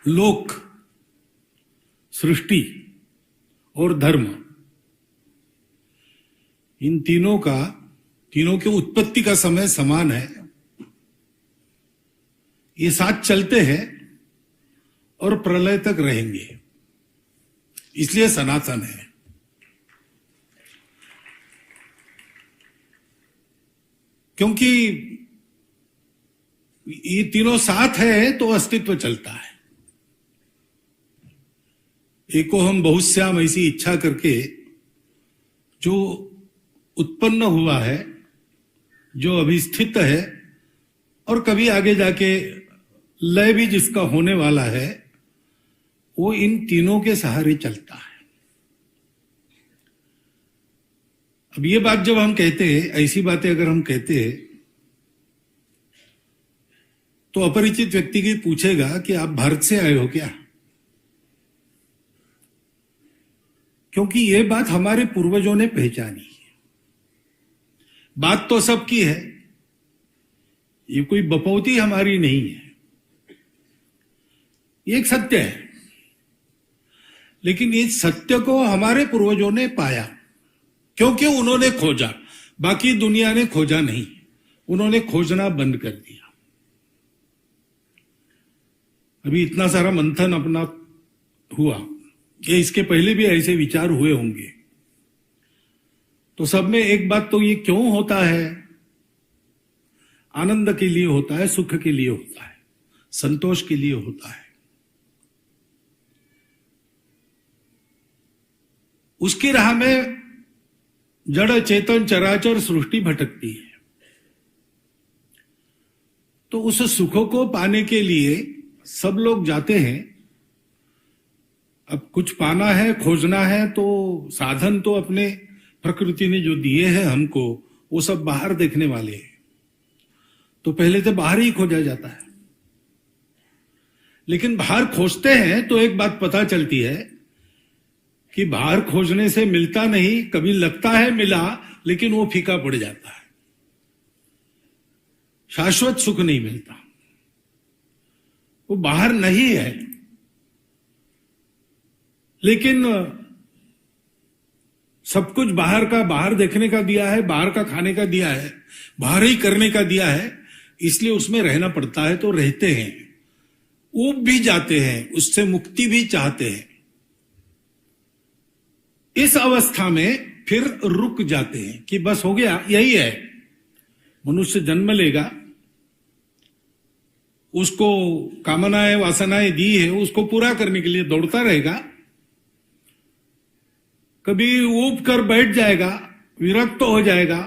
लोक, सृष्टि और धर्म, इन तीनों के उत्पत्ति का समय समान है। ये साथ चलते हैं और प्रलय तक रहेंगे, इसलिए सनातन है। क्योंकि ये तीनों साथ है तो अस्तित्व चलता है। एको हम बहुश्याम ऐसी इच्छा करके जो उत्पन्न हुआ है, जो अभी स्थित है और कभी आगे जाके लय भी जिसका होने वाला है, वो इन तीनों के सहारे चलता है। अब ये बात जब हम कहते हैं, ऐसी बातें अगर हम कहते हैं, तो अपरिचित व्यक्ति की पूछेगा कि आप भारत से आए हो क्या? क्योंकि ये बात हमारे पूर्वजों ने पहचानी है। बात तो सबकी है, ये कोई बपौती हमारी नहीं है, ये एक सत्य है। लेकिन इस सत्य को हमारे पूर्वजों ने पाया क्योंकि उन्होंने खोजा, बाकी दुनिया ने खोजा नहीं, उन्होंने खोजना बंद कर दिया। अभी इतना सारा मंथन अपना हुआ, ये इसके पहले भी ऐसे विचार हुए होंगे, तो सब में एक बात तो ये क्यों होता है? आनंद के लिए होता है, सुख के लिए होता है, संतोष के लिए होता है। उसकी राह में जड़ चेतन चराचर सृष्टि भटकती है। तो उस सुख को पाने के लिए सब लोग जाते हैं। अब कुछ पाना है, खोजना है, तो साधन तो अपने प्रकृति ने जो दिए हैं हमको, वो सब बाहर देखने वाले हैं। तो पहले तो बाहर ही खोजा जाता है। लेकिन बाहर खोजते हैं तो एक बात पता चलती है कि बाहर खोजने से मिलता नहीं, कभी लगता है मिला, लेकिन वो फीका पड़ जाता है। शाश्वत सुख नहीं मिलता, वो बाहर नहीं है। लेकिन सब कुछ बाहर का, बाहर देखने का दिया है, बाहर का खाने का दिया है, बाहर ही करने का दिया है, इसलिए उसमें रहना पड़ता है। तो रहते हैं, ऊब भी जाते हैं, उससे मुक्ति भी चाहते हैं। इस अवस्था में फिर रुक जाते हैं कि बस हो गया, यही है। मनुष्य जन्म लेगा, उसको कामनाएं वासनाएं दी है, उसको पूरा करने के लिए दौड़ता रहेगा। कभी ऊब कर बैठ जाएगा, विरक्त हो जाएगा,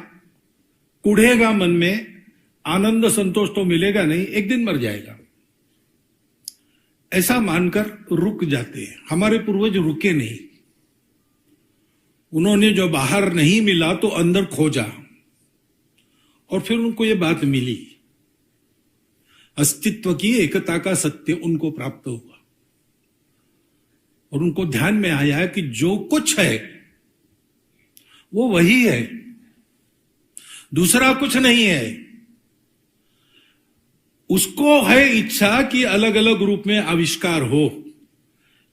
कुढ़ेगा मन में, आनंद संतोष तो मिलेगा नहीं, एक दिन मर जाएगा। ऐसा मानकर रुक जाते हैं। हमारे पूर्वज रुके नहीं, उन्होंने जो बाहर नहीं मिला तो अंदर खोजा, और फिर उनको ये बात मिली। अस्तित्व की एकता का सत्य उनको प्राप्त हुआ, और उनको ध्यान में आया कि जो कुछ है वो वही है, दूसरा कुछ नहीं है। उसको है इच्छा कि अलग अलग रूप में आविष्कार हो,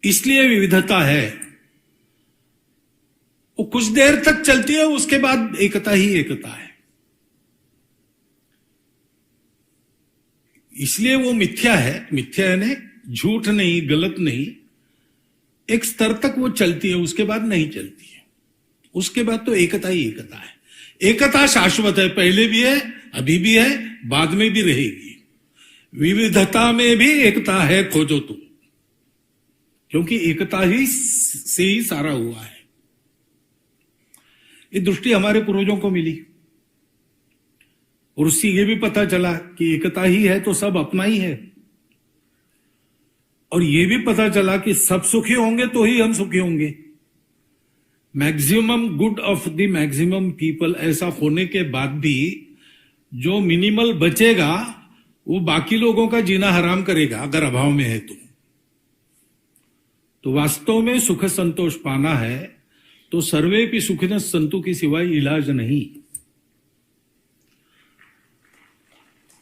इसलिए विविधता है। वो कुछ देर तक चलती है, उसके बाद एकता ही एकता है। इसलिए वो मिथ्या है। मिथ्या यानी झूठ नहीं, गलत नहीं। एक स्तर तक वो चलती है, उसके बाद नहीं चलती है। उसके बाद तो एकता ही एकता है। एकता शाश्वत है, पहले भी है, अभी भी है, बाद में भी रहेगी। विविधता में भी एकता है, खोजो तुम, क्योंकि एकता ही से ही सारा हुआ है। ये दृष्टि हमारे पूर्वजों को मिली, और उससे ये भी पता चला कि एकता ही है तो सब अपना ही है। और ये भी पता चला कि सब सुखी होंगे तो ही हम सुखी होंगे। Maximum good of the maximum people, ऐसा होने के बाद भी जो मिनिमल बचेगा वो बाकी लोगों का जीना हराम करेगा, अगर अभाव में है तो वास्तव में सुख संतोष पाना है तो सर्वे भी सुखिनः सन्तु की सिवाय इलाज नहीं।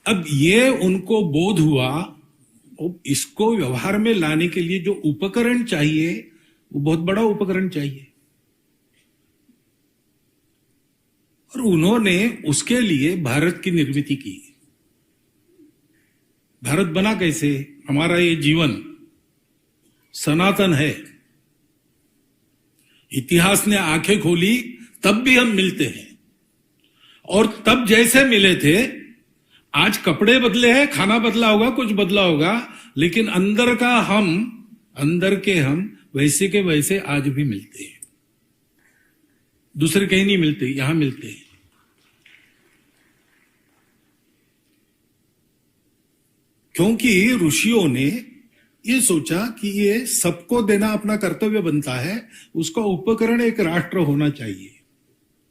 अब ये उनको बोध हुआ, और इसको व्यवहार में लाने के लिए जो उपकरण चाहिए वो बहुत बड़ा उपकरण चाहिए, और उन्होंने उसके लिए भारत की निर्मित की। भारत बना कैसे? हमारा ये जीवन सनातन है, इतिहास ने आंखें खोली तब भी हम मिलते हैं, और तब जैसे मिले थे, आज कपड़े बदले हैं, खाना बदला होगा, कुछ बदला होगा, लेकिन अंदर का हम, अंदर के हम वैसे के वैसे आज भी मिलते हैं। दूसरे कहीं नहीं मिलते, यहां मिलते हैं। क्योंकि ऋषियों ने ये सोचा कि ये सबको देना अपना कर्तव्य बनता है, उसका उपकरण एक राष्ट्र होना चाहिए।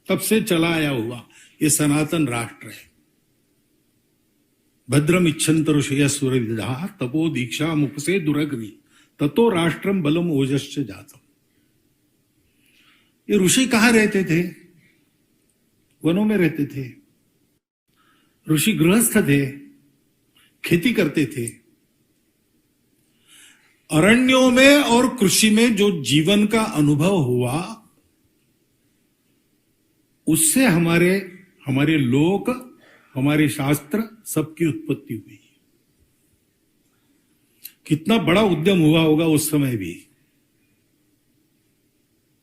तब से चला आया हुआ ये सनातन राष्ट्र है। भद्रम इच्छन्त ऋषयः सुरविदः तपो दीक्षा मुख से दुरग्नि ततो राष्ट्रम बलम ओजश्च जातम। ये ऋषि कहां रहते थे? वनों में रहते थे। ऋषि गृहस्थ थे, खेती करते थे। अरण्यों में और कृषि में जो जीवन का अनुभव हुआ, उससे हमारे लोक, हमारे शास्त्र सबकी उत्पत्ति हुई। कितना बड़ा उद्यम हुआ होगा उस समय भी।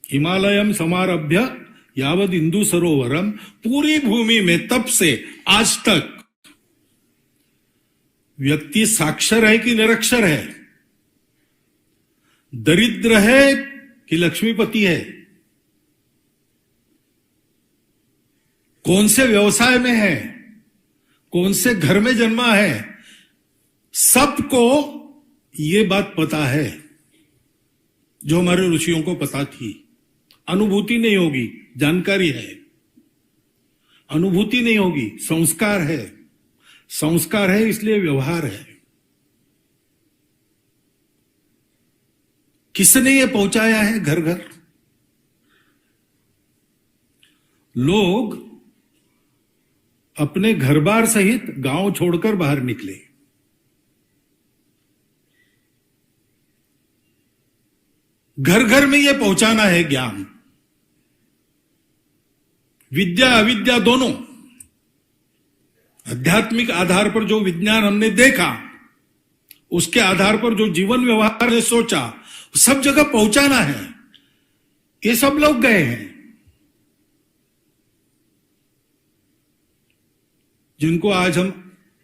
हिमालयम समारभ्य यावद इंदु सरोवरम, पूरी भूमि में तब से आज तक व्यक्ति साक्षर है कि निरक्षर है, दरिद्र है कि लक्ष्मीपति है, कौन से व्यवसाय में है, कौन से घर में जन्मा है, सबको ये बात पता है जो हमारे ऋषियों को पता थी। अनुभूति नहीं होगी, जानकारी है। अनुभूति नहीं होगी, संस्कार है। संस्कार है इसलिए व्यवहार है। किसने ये पहुंचाया है घर घर? लोग अपने घर बार सहित गांव छोड़कर बाहर निकले। घर घर में ये पहुंचाना है ज्ञान। विद्या अविद्या दोनों, आध्यात्मिक आधार पर जो विज्ञान हमने देखा, उसके आधार पर जो जीवन व्यवहार ने सोचा, सब जगह पहुंचाना है। ये सब लोग गए हैं। जिनको आज हम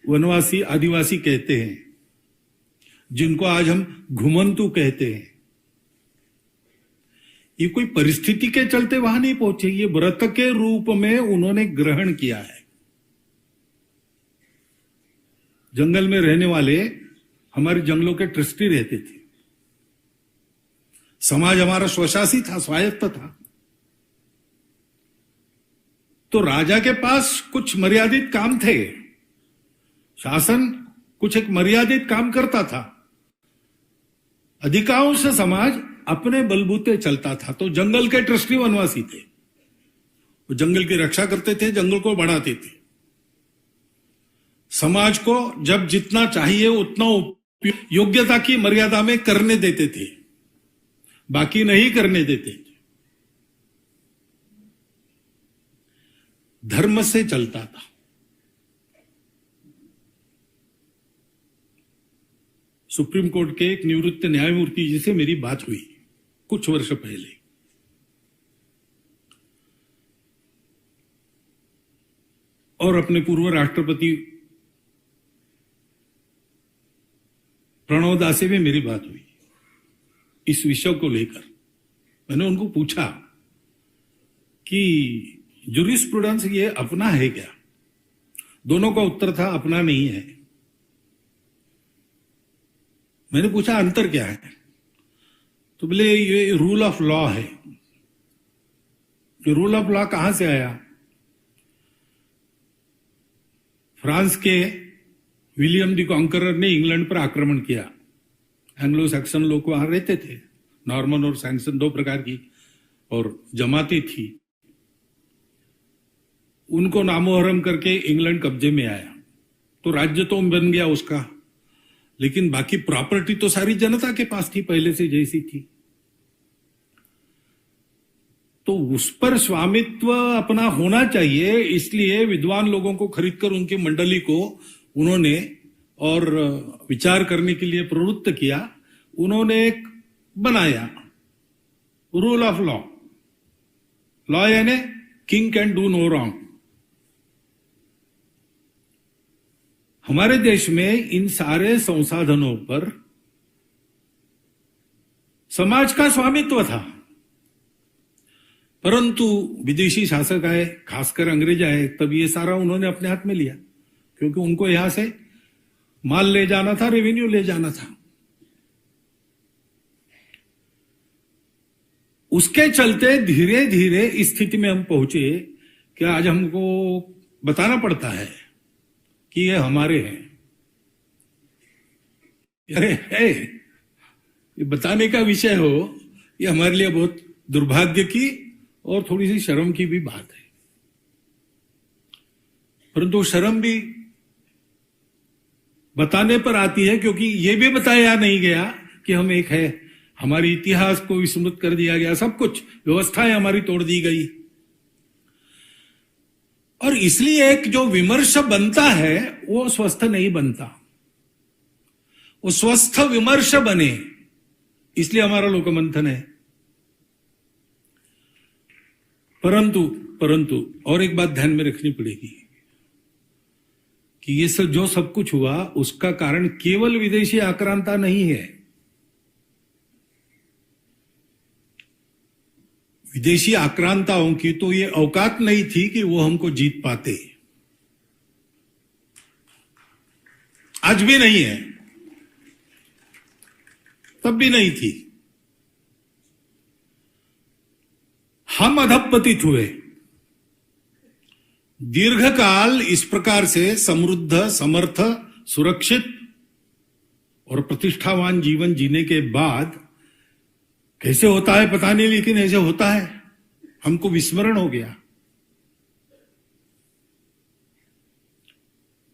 वनवासी आदिवासी कहते हैं, जिनको आज हम घुमंतु कहते हैं, ये कोई परिस्थिति के चलते वहां नहीं पहुंचे। ये व्रत के रूप में उन्होंने ग्रहण किया है। जंगल में रहने वाले हमारे जंगलों के ट्रस्टी रहते थे। समाज हमारा स्वशासी था, स्वायत्त था। तो राजा के पास कुछ मर्यादित काम थे, शासन कुछ एक मर्यादित काम करता था। अधिकांश समाज अपने बलबूते चलता था। तो जंगल के ट्रस्टी वनवासी थे। वो जंगल की रक्षा करते थे, जंगल को बढ़ाते थे। समाज को जब जितना चाहिए उतना योग्यता की मर्यादा में करने देते थे, बाकी नहीं करने देते थे। धर्म से चलता था। सुप्रीम कोर्ट के एक निवृत्त न्यायमूर्ति जी से मेरी बात हुई कुछ वर्ष पहले। और अपने पूर्व राष्ट्रपति प्रणव दा से भी मेरी बात हुई इस विषय को लेकर। मैंने उनको पूछा कि जूरिस्प्रूडेंस ये अपना है क्या? दोनों का उत्तर था अपना नहीं है। मैंने पूछा अंतर क्या है? तो बोले ये रूल ऑफ लॉ है। ये रूल ऑफ लॉ कहां से आया? फ्रांस के विलियम दी कॉन्करर ने इंग्लैंड पर आक्रमण किया। एंग्लो सैक्सन लोग वहां रहते थे। नॉर्मन और सैक्सन दो प्रकार की और जमाती थी। उनको नामोहरम करके इंग्लैंड कब्जे में आया। तो राज्य तो बन गया उसका, लेकिन बाकी प्रॉपर्टी तो सारी जनता के पास थी, पहले से जैसी थी। तो उस पर स्वामित्व अपना होना चाहिए, इसलिए विद्वान लोगों को खरीदकर उनकी मंडली को उन्होंने और विचार करने के लिए प्रवृत्त किया। उन्होंने एक बनाया रूल ऑफ लॉ। लॉ यानी king can do no wrong. हमारे देश में इन सारे संसाधनों पर समाज का स्वामित्व था, परंतु विदेशी शासक आए, खासकर अंग्रेज आए, तब ये सारा उन्होंने अपने हाथ में लिया, क्योंकि उनको यहां से माल ले जाना था, रेवेन्यू ले जाना था। उसके चलते धीरे धीरे इस स्थिति में हम पहुंचे कि आज हमको बताना पड़ता है कि ये हमारे हैं। अरे है, ये बताने का विषय हो, ये हमारे लिए बहुत दुर्भाग्य की और थोड़ी सी शर्म की भी बात है। परंतु शर्म भी बताने पर आती है, क्योंकि ये भी बताया नहीं गया कि हम एक है। हमारे इतिहास को विस्मृत कर दिया गया, सब कुछ व्यवस्थाएं हमारी तोड़ दी गई। और इसलिए एक जो विमर्श बनता है वो स्वस्थ नहीं बनता। वो स्वस्थ विमर्श बने, इसलिए हमारा लोकमंथन है। परंतु और एक बात ध्यान में रखनी पड़ेगी कि ये सब जो सब कुछ हुआ उसका कारण केवल विदेशी आक्रांता नहीं है। विदेशी आक्रांताओं की तो ये औकात नहीं थी कि वो हमको जीत पाते, आज भी नहीं है, तब भी नहीं थी। हम अधपतित हुए। दीर्घकाल इस प्रकार से समृद्ध, समर्थ, सुरक्षित और प्रतिष्ठावान जीवन जीने के बाद कैसे होता है पता नहीं, लेकिन ऐसे होता है, हमको विस्मरण हो गया।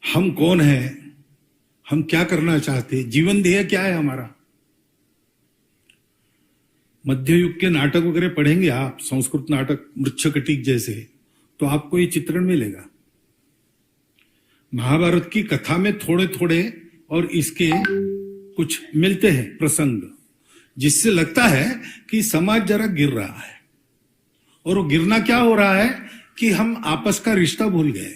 हम कौन है, हम क्या करना चाहते, जीवन ध्येय क्या है हमारा। मध्य युग के नाटक वगैरह पढ़ेंगे आप, संस्कृत नाटक मृच्छकटिक जैसे, तो आपको ये चित्रण मिलेगा। महाभारत की कथा में थोड़े थोड़े और इसके कुछ मिलते हैं प्रसंग, जिससे लगता है कि समाज जरा गिर रहा है। और वो गिरना क्या हो रहा है कि हम आपस का रिश्ता भूल गए।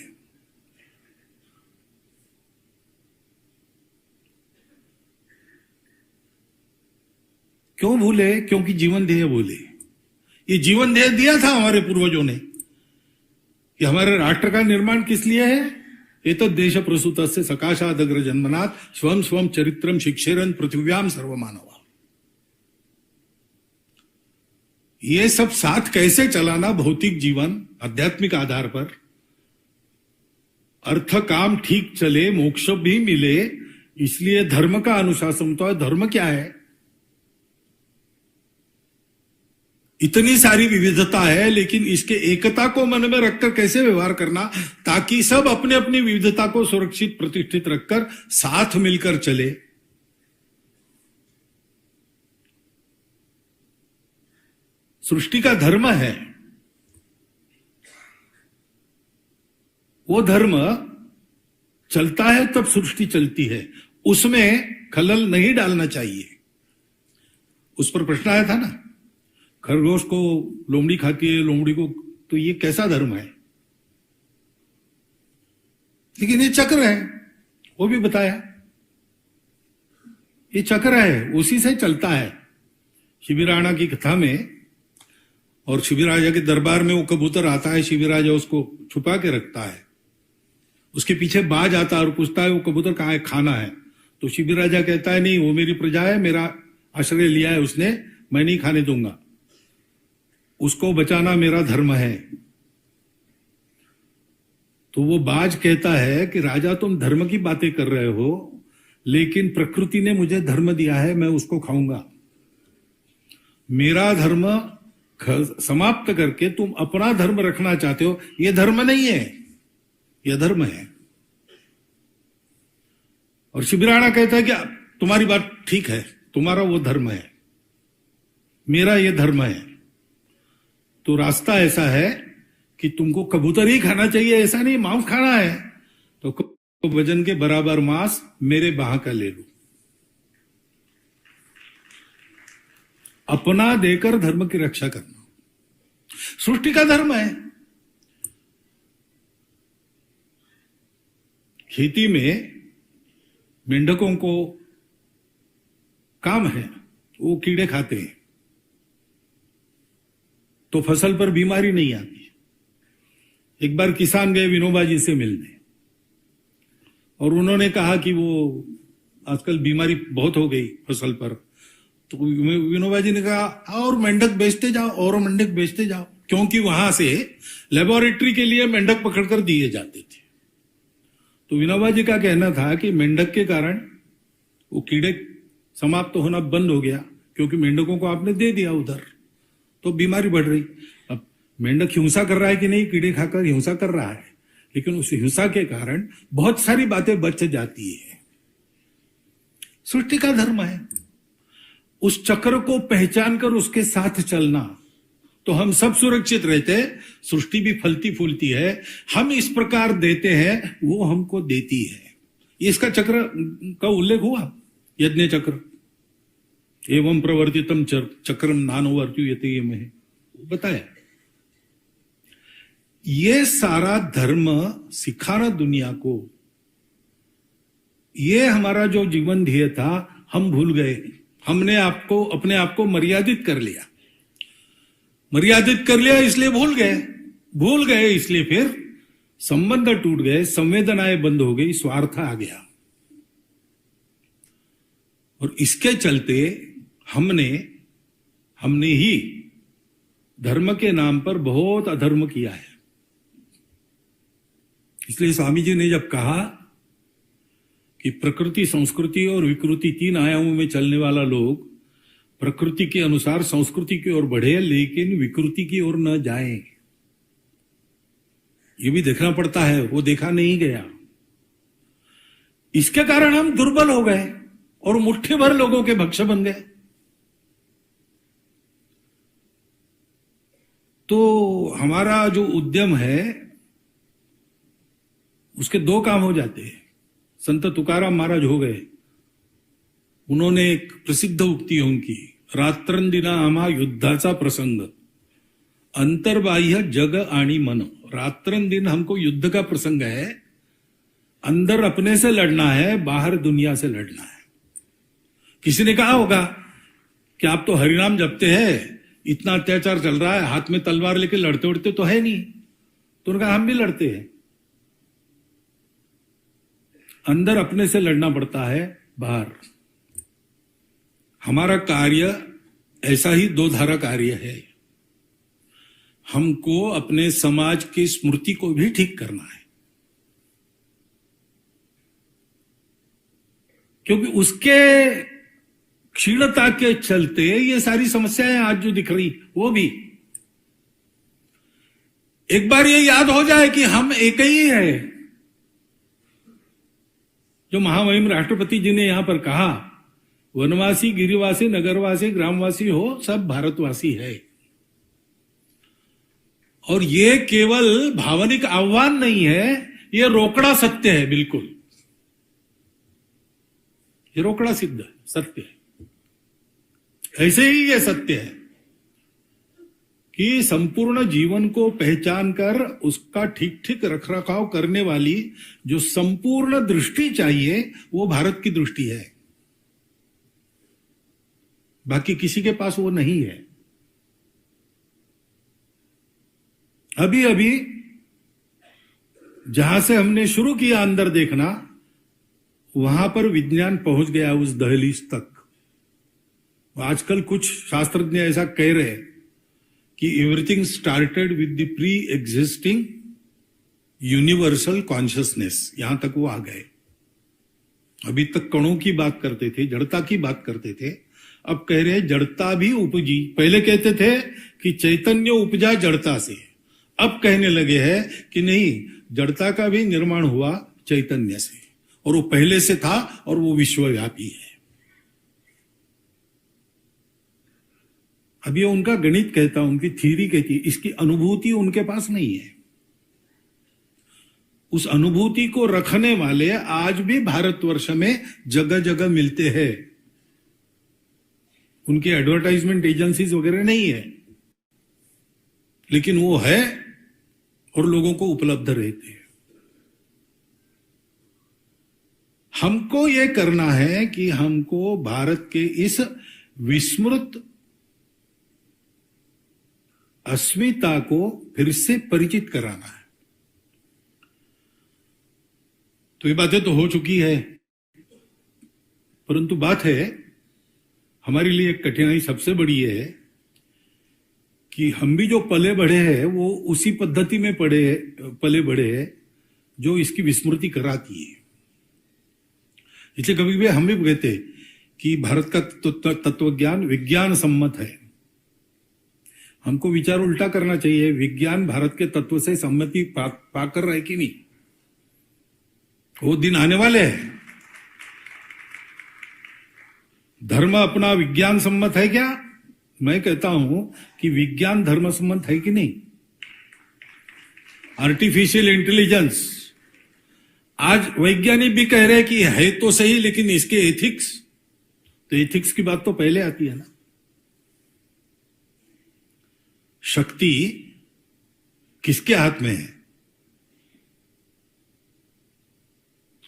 क्यों भूले? क्योंकि जीवन ध्येय भूले। ये जीवन ध्येय दिया था हमारे पूर्वजों ने कि हमारे राष्ट्र का निर्माण किस लिए है। ये तो देश प्रसूत से सकाशादग्र जन्मनाथ स्वम स्वम चरित्रम शिक्षेरन पृथ्व्याम सर्वमानवा। ये सब साथ कैसे चलाना, भौतिक जीवन आध्यात्मिक आधार पर, अर्थ काम ठीक चले, मोक्ष भी मिले, इसलिए धर्म का अनुशासन तो है। धर्म क्या है? इतनी सारी विविधता है, लेकिन इसके एकता को मन में रखकर कैसे व्यवहार करना, ताकि सब अपने अपनी विविधता को सुरक्षित प्रतिष्ठित रखकर साथ मिलकर चले। सृष्टि का धर्म है, वो धर्म चलता है तब सृष्टि चलती है, उसमें खलल नहीं डालना चाहिए। उस पर प्रश्न आया था ना, खरगोश को लोमड़ी खाती है, लोमड़ी को, तो ये कैसा धर्म है? लेकिन ये चक्र है, वो भी बताया, ये चक्र है, उसी से चलता है। शिबिराणा की कथा में, और शिबिराजा के दरबार में वो कबूतर आता है, शिबिराजा उसको छुपा के रखता है, उसके पीछे बाज आता है और पूछता है वो कबूतर कहाँ है, खाना है। तो शिबिराजा कहता है नहीं, वो मेरी प्रजा है, मेरा आश्रय लिया है उसने, मैं नहीं खाने दूंगा, उसको बचाना मेरा धर्म है। तो वो बाज कहता है कि राजा तुम धर्म की बातें कर रहे हो, लेकिन प्रकृति ने मुझे धर्म दिया है, मैं उसको खाऊंगा। मेरा धर्म समाप्त करके तुम अपना धर्म रखना चाहते हो, यह धर्म नहीं है, यह धर्म है। और शिबिराणा कहता है कि तुम्हारी बात ठीक है, तुम्हारा वो धर्म है, मेरा ये धर्म है, तो रास्ता ऐसा है कि तुमको कबूतर ही खाना चाहिए, ऐसा नहीं मांस खाना है, तो वजन के बराबर मांस मेरे बाह का ले लो। अपना देकर धर्म की रक्षा करना सृष्टि का धर्म है। खेती में मेंढकों को काम है, वो कीड़े खाते हैं तो फसल पर बीमारी नहीं आती। एक बार किसान गए विनोबा जी से मिलने और उन्होंने कहा कि वो आजकल बीमारी बहुत हो गई फसल पर, तो विनोबा जी ने कहा और मेंढक बेचते जाओ, और मेंढक बेचते जाओ, क्योंकि वहां से लेबोरेटरी के लिए मेंढक पकड़कर दिए जाते थे। तो विनोबा जी का कहना था कि मेंढक के कारण वो कीड़े समाप्त होना बंद हो गया, क्योंकि मेंढकों को आपने दे दिया उधर, तो बीमारी बढ़ रही। अब मेंढक हिंसा कर रहा है कि नहीं, कीड़े खाकर हिंसा कर रहा है, लेकिन उस हिंसा के कारण बहुत सारी बातें बच जाती है। सृष्टि का धर्म है, उस चक्र को पहचान कर उसके साथ चलना, तो हम सब सुरक्षित रहते हैं। सृष्टि भी फलती फूलती है, हम इस प्रकार देते हैं, वो हमको देती है। इसका चक्र का उल्लेख हुआ यज्ञ चक्र, एवं प्रवर्तितम चक्रम नानुवर्त्युयते में बताया। ये सारा धर्म सिखाना दुनिया को, ये हमारा जो जीवन ध्येय था हम भूल गए। हमने अपने आप को मर्यादित कर लिया, इसलिए भूल गए इसलिए फिर संबंध टूट गए, संवेदनाएं बंद हो गई, स्वार्थ आ गया। और इसके चलते हमने ही धर्म के नाम पर बहुत अधर्म किया है। इसलिए स्वामी जी ने जब कहा कि प्रकृति, संस्कृति और विकृति, 3 आयामों में चलने वाला लोग प्रकृति के अनुसार संस्कृति की ओर बढ़े, लेकिन विकृति की ओर न जाए, ये भी देखना पड़ता है, वो देखा नहीं गया। इसके कारण हम दुर्बल हो गए और मुट्ठी भर लोगों के भक्ष्य बन गए। तो हमारा जो उद्यम है उसके 2 काम हो जाते हैं। संत तुकाराम महाराज हो गए, उन्होंने एक प्रसिद्ध उक्ति उनकी, रात्रंदिना आम्हा युद्धाचा प्रसंग, अंतर्बाह्य जग आणि मन। रात्रंदिन हमको युद्ध का प्रसंग है, अंदर अपने से लड़ना है, बाहर दुनिया से लड़ना है। किसी ने कहा होगा कि आप तो हरिनाम जपते हैं, इतना अत्याचार चल रहा है, हाथ में तलवार लेके लड़ते उड़ते तो है नहीं। तो उन्होंने कहा हम भी लड़ते हैं, अंदर अपने से लड़ना पड़ता है, बाहर। हमारा कार्य ऐसा ही 2 धारा कार्य है। हमको अपने समाज की स्मृति को भी ठीक करना है, क्योंकि उसके क्षीणता के चलते ये सारी समस्याएं आज जो दिख रही, वो भी एक बार ये याद हो जाए कि हम एक ही है। जो महामहिम राष्ट्रपति जी ने यहां पर कहा, वनवासी, गिरिवासी, नगरवासी, ग्रामवासी हो, सब भारतवासी है। और ये केवल भावनिक आह्वान नहीं है, ये रोकड़ा सत्य है, बिल्कुल ये रोकड़ा सिद्ध सत्य है। ऐसे ही ये सत्य है कि संपूर्ण जीवन को पहचान कर उसका ठीक ठीक रखरखाव करने वाली जो संपूर्ण दृष्टि चाहिए, वो भारत की दृष्टि है। बाकी किसी के पास वो नहीं है। अभी अभी जहां से हमने शुरू किया अंदर देखना, वहां पर विज्ञान पहुंच गया उस दहलीज तक। आजकल कुछ शास्त्रज्ञ ऐसा कह रहे हैं कि everything started with the pre existing universal consciousness, यहां तक वो आ गए। अभी तक कणों की बात करते थे, जड़ता की बात करते थे, अब कह रहे हैं जड़ता भी उपजी। पहले कहते थे कि चैतन्य उपजा जड़ता से, अब कहने लगे हैं कि नहीं, जड़ता का भी निर्माण हुआ चैतन्य से, और वो पहले से था और वो विश्वव्यापी है। अब ये उनका गणित कहता, उनकी थ्योरी कहती, इसकी अनुभूति उनके पास नहीं है। उस अनुभूति को रखने वाले आज भी भारतवर्ष में जगह जगह मिलते हैं। उनकी एडवर्टाइजमेंट एजेंसीज वगैरह नहीं है, लेकिन वो है और लोगों को उपलब्ध रहते हैं। हमको ये करना है कि हमको भारत के इस विस्मृत अस्मिता को फिर से परिचित कराना है। तो ये बातें तो हो चुकी है, परंतु बात है हमारे लिए एक कठिनाई सबसे बड़ी है कि हम भी जो पले बढ़े हैं वो उसी पद्धति में पले बढ़े हैं जो इसकी विस्मृति कराती है। इसलिए कभी भी हम भी कहते कि भारत का तत्वज्ञान विज्ञान सम्मत है। हमको विचार उल्टा करना चाहिए, विज्ञान भारत के तत्व से सम्मति पाकर रहे कि नहीं। वो दिन आने वाले हैं। धर्म अपना विज्ञान सम्मत है क्या? मैं कहता हूं कि विज्ञान धर्म सम्मत है कि नहीं। आर्टिफिशियल इंटेलिजेंस, आज वैज्ञानिक भी कह रहे हैं कि है तो सही, लेकिन इसके एथिक्स, तो एथिक्स की बात तो पहले आती है ना। शक्ति किसके हाथ में है?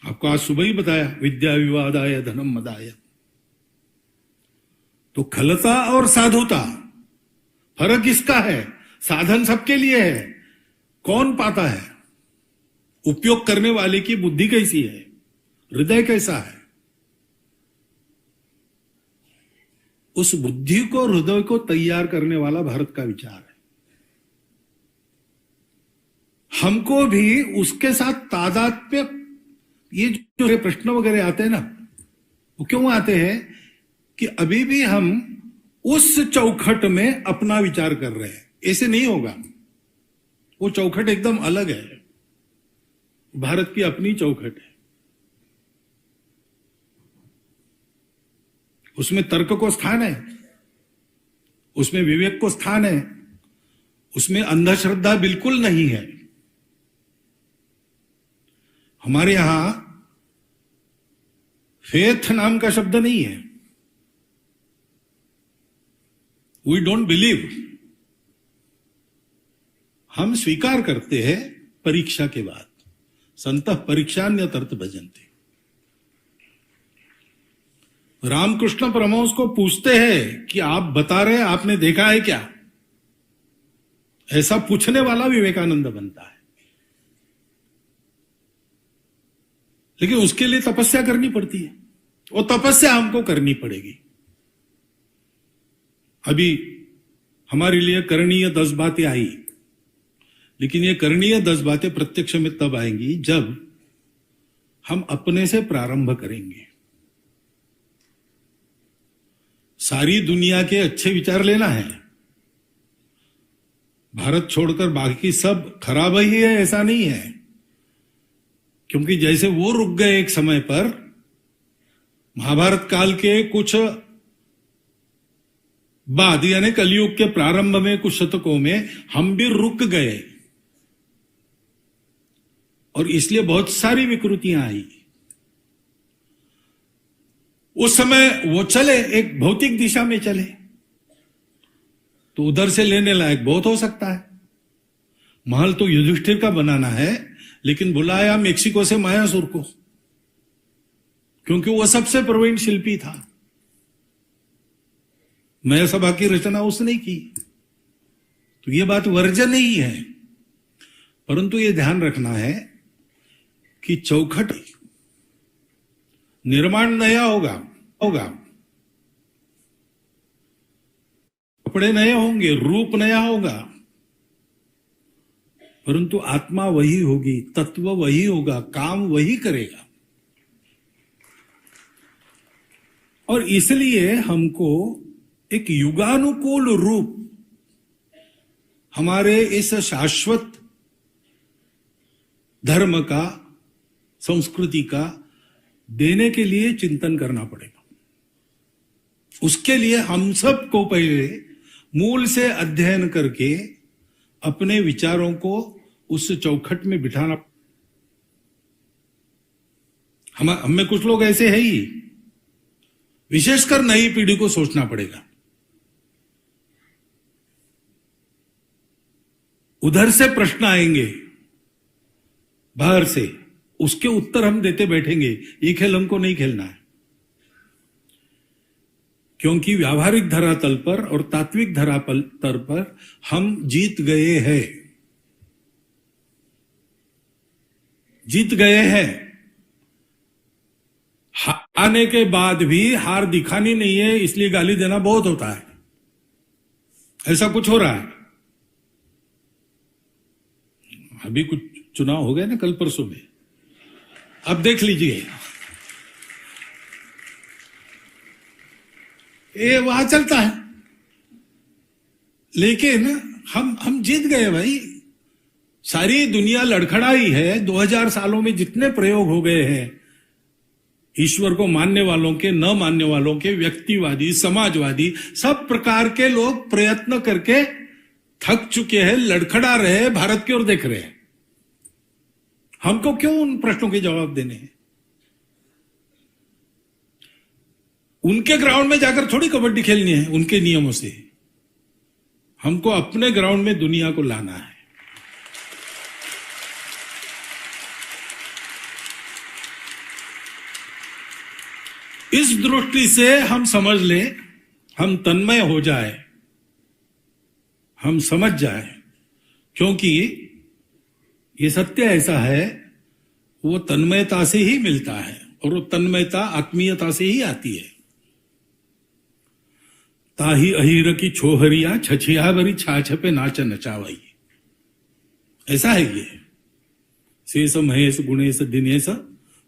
आपको आज सुबह ही बताया, विद्या विवादाय धनम मदाय। तो खलता और साधुता, फर्क इसका है। साधन सबके लिए है, कौन पाता है? उपयोग करने वाले की बुद्धि कैसी है, हृदय कैसा है। उस बुद्धि को, हृदय को तैयार करने वाला भारत का विचार है। हमको भी उसके साथ तादात्म्य, ये जो प्रश्न वगैरह आते हैं ना, वो क्यों आते हैं कि अभी भी हम उस चौखट में अपना विचार कर रहे हैं। ऐसे नहीं होगा, वो चौखट एकदम अलग है। भारत की अपनी चौखट है, उसमें तर्क को स्थान है, उसमें विवेक को स्थान है, उसमें अंधश्रद्धा बिल्कुल नहीं है। हमारे यहां फेथ नाम का शब्द नहीं है। We don't believe. हम स्वीकार करते हैं परीक्षा के बाद। संतः परीक्षान्यतर्थ भजन्ते। रामकृष्ण परमहंस को पूछते हैं कि आप बता रहे, आपने देखा है क्या? ऐसा पूछने वाला विवेकानंद बनता है। लेकिन उसके लिए तपस्या करनी पड़ती है, वो तपस्या हमको करनी पड़ेगी। अभी हमारे लिए करणीय 10 बातें आई, लेकिन ये करणीय 10 बातें प्रत्यक्ष में तब आएंगी जब हम अपने से प्रारंभ करेंगे। सारी दुनिया के अच्छे विचार लेना है, भारत छोड़कर बाकी सब खराब ही है ऐसा नहीं है। क्योंकि जैसे वो रुक गए एक समय पर, महाभारत काल के कुछ बाद यानी कलयुग के प्रारंभ में कुछ शतकों में हम भी रुक गए, और इसलिए बहुत सारी विकृतियां आई। उस समय वो चले, एक भौतिक दिशा में चले, तो उधर से लेने लायक बहुत हो सकता है। महल तो युधिष्ठिर का बनाना है, लेकिन बुलाया मेक्सिको से मायासुर को, क्योंकि वह सबसे प्रवीण शिल्पी था। मया सभा की रचना उसने की, तो यह बात वर्जन नहीं है। परंतु यह ध्यान रखना है कि चौखट निर्माण नया होगा, कपड़े नए होंगे, रूप नया होगा, परंतु आत्मा वही होगी, तत्व वही होगा, काम वही करेगा। और इसलिए हमको एक युगानुकूल रूप हमारे इस शाश्वत धर्म का, संस्कृति का देने के लिए चिंतन करना पड़ेगा। उसके लिए हम सबको पहले मूल से अध्ययन करके अपने विचारों को उस चौखट में बिठाना। हम में कुछ लोग ऐसे हैं ही, विशेषकर नई पीढ़ी को सोचना पड़ेगा। उधर से प्रश्न आएंगे, बाहर से, उसके उत्तर हम देते बैठेंगे। ये खेल हमको नहीं खेलना है, क्योंकि व्यावहारिक धरातल पर और तात्विक धरातल पर हम जीत गए हैं, जीत गए हैं। आने के बाद भी हार दिखानी नहीं है, इसलिए गाली देना बहुत होता है। ऐसा कुछ हो रहा है। अभी कुछ चुनाव हो गए ना कल परसों में, अब देख लीजिए, ये वहां चलता है। लेकिन हम जीत गए भाई। सारी दुनिया लड़खड़ाई है। 2000 सालों में जितने प्रयोग हो गए हैं, ईश्वर को मानने वालों के, न मानने वालों के, व्यक्तिवादी, समाजवादी, सब प्रकार के लोग प्रयत्न करके थक चुके हैं, लड़खड़ा रहे हैं, भारत की ओर देख रहे हैं। हमको क्यों उन प्रश्नों के जवाब देने हैं? उनके ग्राउंड में जाकर थोड़ी कबड्डी खेलनी है उनके नियमों से। हमको अपने ग्राउंड में दुनिया को लाना है। इस दृष्टि से हम समझ लें, हम तन्मय हो जाए, हम समझ जाए, क्योंकि ये सत्य ऐसा है, वो तन्मयता से ही मिलता है, और वो तन्मयता आत्मीयता से ही आती है। ताही अहीर की छोहरिया छछिया भरी छाछ पे नाच नचावई, ऐसा है ये। शेष महेश गुणेश दिनेश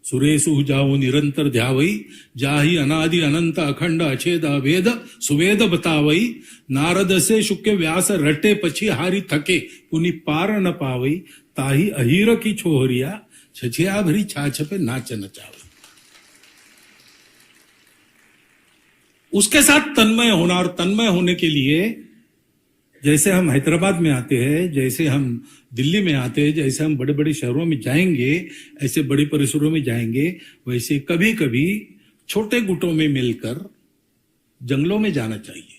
सुरेशु जाओ निरंतर ध्यावई, जाहि अनादि अनंत अखंड अछेद अभेद सुवेद बतावई, नारद से शुक्र व्यास रटे पछी हारी थके पुनि पार न पावई, ताही अहीर की छोहरिया छछिया भरी छाछ पे नाच नचावई। उसके साथ तन्मय होना, और तन्मय होने के लिए जैसे हम हैदराबाद में आते हैं, जैसे हम दिल्ली में आते हैं, जैसे हम बड़े बड़े शहरों में जाएंगे, ऐसे बड़े परिसरों में जाएंगे, वैसे कभी कभी छोटे गुटों में मिलकर जंगलों में जाना चाहिए।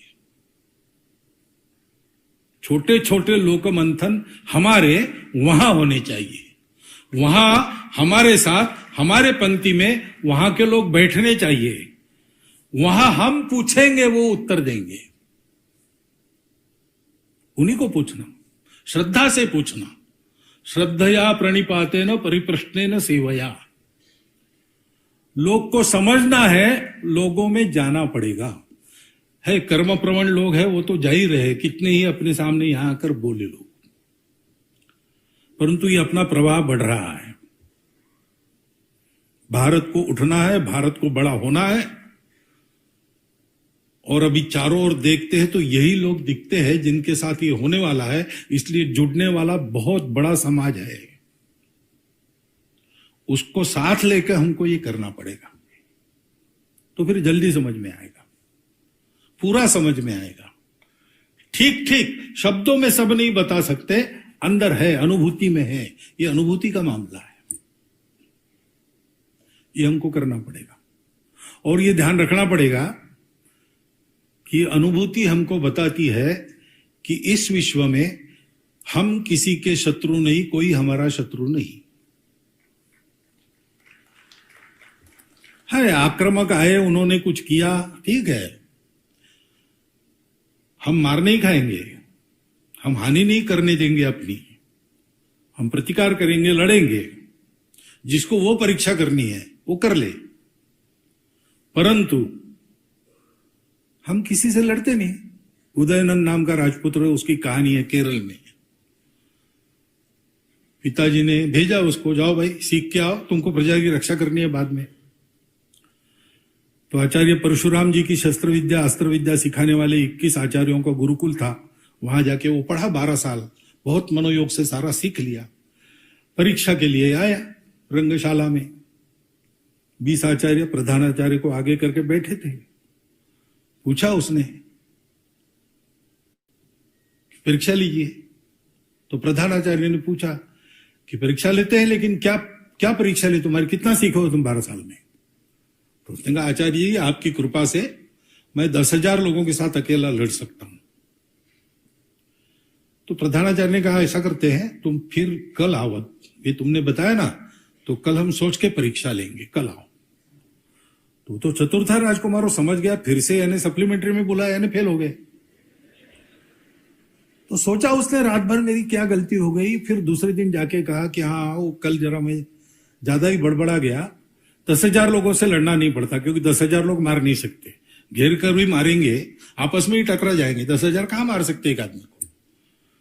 छोटे छोटे लोक मंथन हमारे वहां होने चाहिए। वहां हमारे साथ, हमारे पंक्ति में वहां के लोग बैठने चाहिए। वहां हम पूछेंगे, वो उत्तर देंगे। उन्हीं को पूछना, श्रद्धा से पूछना। श्रद्धया प्रणिपातेन परिप्रश्नेन सेवया। लोग को समझना है, लोगों में जाना पड़ेगा। है कर्म प्रवण लोग हैं, वो तो जा ही रहे, कितने ही अपने सामने यहां आकर बोले लोग, परंतु ये अपना प्रभाव बढ़ रहा है। भारत को उठना है, भारत को बड़ा होना है। और अभी चारों ओर देखते हैं तो यही लोग दिखते हैं जिनके साथ ये होने वाला है, इसलिए जुड़ने वाला बहुत बड़ा समाज है। उसको साथ लेकर हमको ये करना पड़ेगा, तो फिर जल्दी समझ में आएगा, पूरा समझ में आएगा। ठीक ठीक शब्दों में सब नहीं बता सकते, अंदर है, अनुभूति में है। ये अनुभूति का मामला है, ये हमको करना पड़ेगा। और ये ध्यान रखना पड़ेगा कि अनुभूति हमको बताती है कि इस विश्व में हम किसी के शत्रु नहीं, कोई हमारा शत्रु नहीं है। आक्रामक आए, उन्होंने कुछ किया, ठीक है, हम मार नहीं खाएंगे, हम हानि नहीं करने देंगे अपनी, हम प्रतिकार करेंगे, लड़ेंगे। जिसको वो परीक्षा करनी है वो कर ले, परंतु हम किसी से लड़ते नहीं। उदयनंद नाम का राजपुत्र, उसकी कहानी है केरल में। पिताजी ने भेजा उसको, जाओ भाई सीख के आओ, तुमको प्रजा की रक्षा करनी है बाद में। तो आचार्य परशुराम जी की शस्त्र विद्या, अस्त्र विद्या सिखाने वाले 21 आचार्यों का गुरुकुल था। वहां जाके वो पढ़ा 12 साल, बहुत मनोयोग से सारा सीख लिया। परीक्षा के लिए आया रंगशाला में, 20 आचार्य प्रधानाचार्य को आगे करके बैठे थे। पूछा उसने, परीक्षा लीजिए। तो प्रधानाचार्य ने पूछा कि परीक्षा लेते हैं, लेकिन क्या क्या परीक्षा ले, तुम्हारी कितना सीखे हो तुम 12 साल में? तो उसने कहा, आचार्य जी आपकी कृपा से मैं 10,000 लोगों के साथ अकेला लड़ सकता हूं। तो प्रधानाचार्य ने कहा, ऐसा करते हैं, तुम फिर कल आओ, ये तुमने बताया ना, तो कल हम सोच के परीक्षा लेंगे, कल आओ। तो चतुर था राजकुमार, समझ गया, फिर से यानी सप्लीमेंट्री में बुलाया, यानी फेल हो गए। तो सोचा उसने रात भर मेरी क्या गलती हो गई। फिर दूसरे दिन जाके कहा कि हाँ आओ, कल जरा मैं ज्यादा ही बड़बड़ा गया, 10,000 लोगों से लड़ना नहीं पड़ता, क्योंकि 10,000 लोग मार नहीं सकते, घेर कर भी मारेंगे आपस में ही टकरा जाएंगे, 10,000 कहां मार सकते एक आदमी को।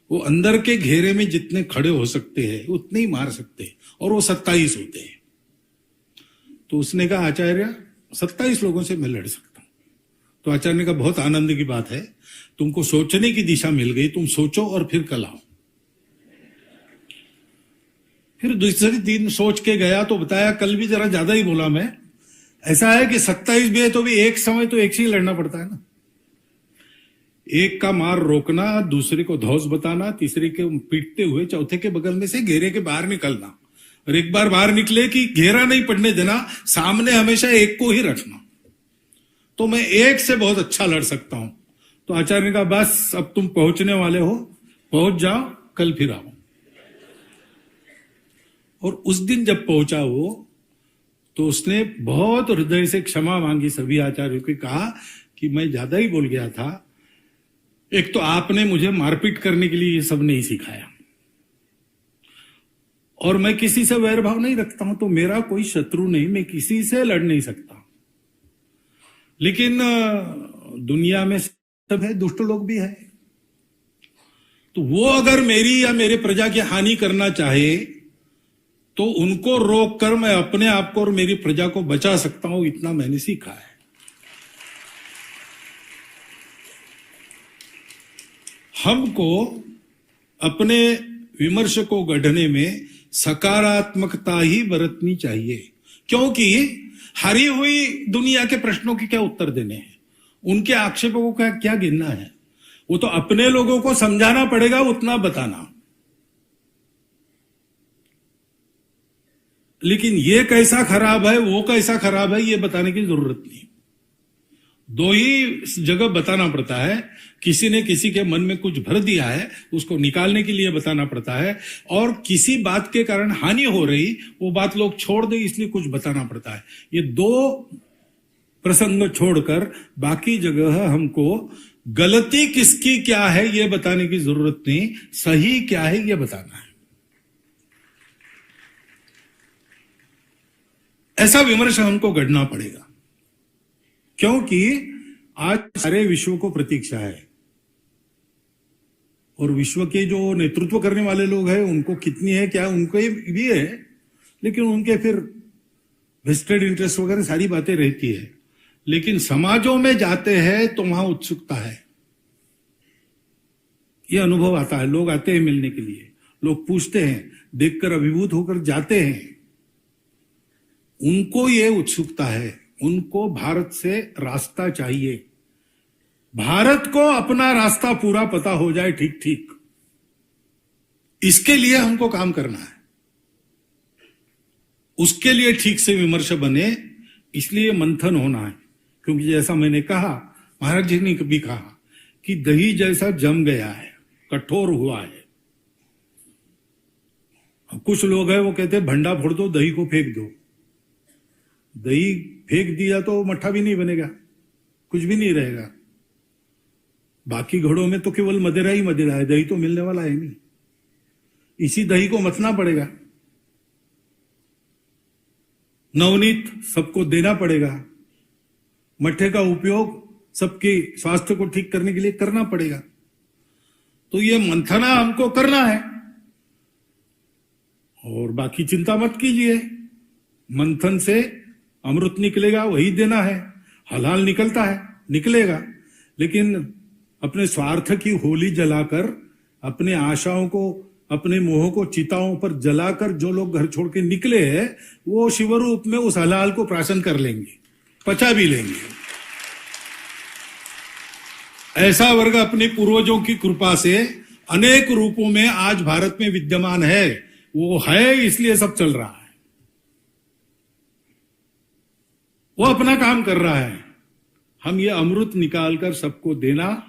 वो अंदर के घेरे में जितने खड़े हो सकते हैं उतने ही मार सकते हैं, और वो 27 होते हैं। तो उसने कहा, आचार्य 27 लोगों से मैं लड़ सकता हूं। तो आचार्य ने कहा, बहुत आनंद की बात है, तुमको सोचने की दिशा मिल गई, तुम सोचो और फिर कल आओ। फिर दूसरे दिन सोच के गया तो बताया, कल भी जरा ज्यादा ही बोला मैं, ऐसा है कि 27 भी है तो भी एक समय तो एक से ही लड़ना पड़ता है ना। एक का मार रोकना, दूसरे को धौस बताना, तीसरे के पीटते हुए चौथे के बगल में से घेरे के बाहर निकलना, और एक बार बाहर निकले कि घेरा नहीं पड़ने देना, सामने हमेशा एक को ही रखना। तो मैं एक से बहुत अच्छा लड़ सकता हूं। तो आचार्य ने कहा, बस अब तुम पहुंचने वाले हो, पहुंच जाओ, कल फिर आओ। और उस दिन जब पहुंचा वो, तो उसने बहुत हृदय से क्षमा मांगी सभी आचार्यों को, कहा कि मैं ज्यादा ही बोल गया था, एक तो आपने मुझे मारपीट करने के लिए ये सब नहीं सिखाया, और मैं किसी से वैर भाव नहीं रखता हूं, तो मेरा कोई शत्रु नहीं, मैं किसी से लड़ नहीं सकता। लेकिन दुनिया में सब है, दुष्ट लोग भी है, तो वो अगर मेरी या मेरे प्रजा की हानि करना चाहे तो उनको रोक कर मैं अपने आप को और मेरी प्रजा को बचा सकता हूं, इतना मैंने सीखा है। हमको अपने विमर्श को गढ़ने में सकारात्मकता ही बरतनी चाहिए, क्योंकि हरी हुई दुनिया के प्रश्नों के क्या उत्तर देने हैं, उनके आक्षेपों को क्या गिनना है। वो तो अपने लोगों को समझाना पड़ेगा, उतना बताना। लेकिन ये कैसा खराब है, वो कैसा खराब है, ये बताने की जरूरत नहीं। दो ही जगह बताना पड़ता है, किसी ने किसी के मन में कुछ भर दिया है, उसको निकालने के लिए बताना पड़ता है, और किसी बात के कारण हानि हो रही, वो बात लोग छोड़ दे इसलिए कुछ बताना पड़ता है। ये दो प्रसंग छोड़कर बाकी जगह हमको गलती किसकी क्या है ये बताने की जरूरत नहीं, सही क्या है ये बताना है। ऐसा विमर्श हमको गढ़ना पड़ेगा, क्योंकि आज सारे विश्व को प्रतीक्षा है, और विश्व के जो नेतृत्व करने वाले लोग हैं उनको कितनी है क्या, उनको भी है, लेकिन उनके फिर वेस्टेड इंटरेस्ट वगैरह सारी बातें रहती है। लेकिन समाजों में जाते हैं तो वहां उत्सुकता है, ये अनुभव आता है। लोग आते हैं मिलने के लिए, लोग पूछते हैं, देखकर अभिभूत होकर जाते हैं, उनको ये उत्सुकता है, उनको भारत से रास्ता चाहिए, भारत को अपना रास्ता पूरा पता हो जाए ठीक ठीक, इसके लिए हमको काम करना है। उसके लिए ठीक से विमर्श बने, इसलिए मंथन होना है। क्योंकि जैसा मैंने कहा, महाराज जी ने कभी कहा कि दही जैसा जम गया है, कठोर हुआ है। कुछ लोग हैं वो कहते हैं भंडा फोड़ दो, दही को फेंक दो। दही फेंक दिया तो मट्ठा भी नहीं बनेगा, कुछ भी नहीं रहेगा। बाकी घड़ों में तो केवल मदिरा ही मदिरा है, दही तो मिलने वाला है नहीं। इसी दही को मथना पड़ेगा, नवनीत सबको देना पड़ेगा, मट्ठे का उपयोग सबके स्वास्थ्य को ठीक करने के लिए करना पड़ेगा। तो ये मंथना हमको करना है, और बाकी चिंता मत कीजिए, मंथन से अमृत निकलेगा, वही देना है। हलाल निकलता है, निकलेगा, लेकिन अपने स्वार्थ की होली जलाकर, अपने आशाओं को, अपने मोह को चिताओं पर जलाकर जो लोग घर छोड़ के निकले हैं, वो शिवरूप में उस हलाल को प्राशन कर लेंगे, पचा भी लेंगे। ऐसा वर्ग अपने पूर्वजों की कृपा से अनेक रूपों में आज भारत में विद्यमान है, वो है इसलिए सब चल रहा है, वो अपना काम कर रहा है। हम ये अमृत निकालकर सबको देना,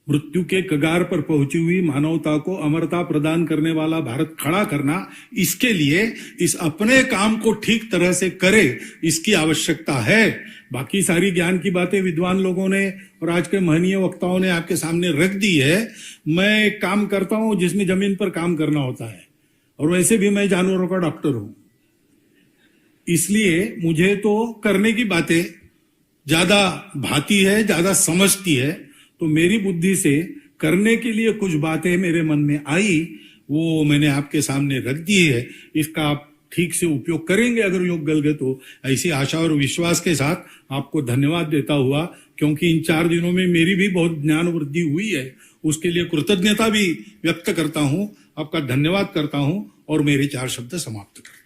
मृत्यु के कगार पर पहुंची हुई मानवता को अमरता प्रदान करने वाला भारत खड़ा करना, इसके लिए इस अपने काम को ठीक तरह से करे, इसकी आवश्यकता है। बाकी सारी ज्ञान की बातें विद्वान लोगों ने और आज के महनीय वक्ताओं ने आपके सामने रख दी है। मैं एक काम करता हूं जिसमें जमीन पर काम करना होता है, और वैसे भी मैं जानवरों का डॉक्टर हूं, इसलिए मुझे तो करने की बातें ज्यादा भाती है, ज्यादा समझती है। तो मेरी बुद्धि से करने के लिए कुछ बातें मेरे मन में आई, वो मैंने आपके सामने रख दी है। इसका आप ठीक से उपयोग करेंगे अगर योग गल गए तो, ऐसी आशा और विश्वास के साथ आपको धन्यवाद देता हुआ, क्योंकि इन 4 दिनों में मेरी भी बहुत ज्ञान वृद्धि हुई है, उसके लिए कृतज्ञता भी व्यक्त करता हूं, आपका धन्यवाद करता हूं और मेरे 4 शब्द समाप्त करता हूं।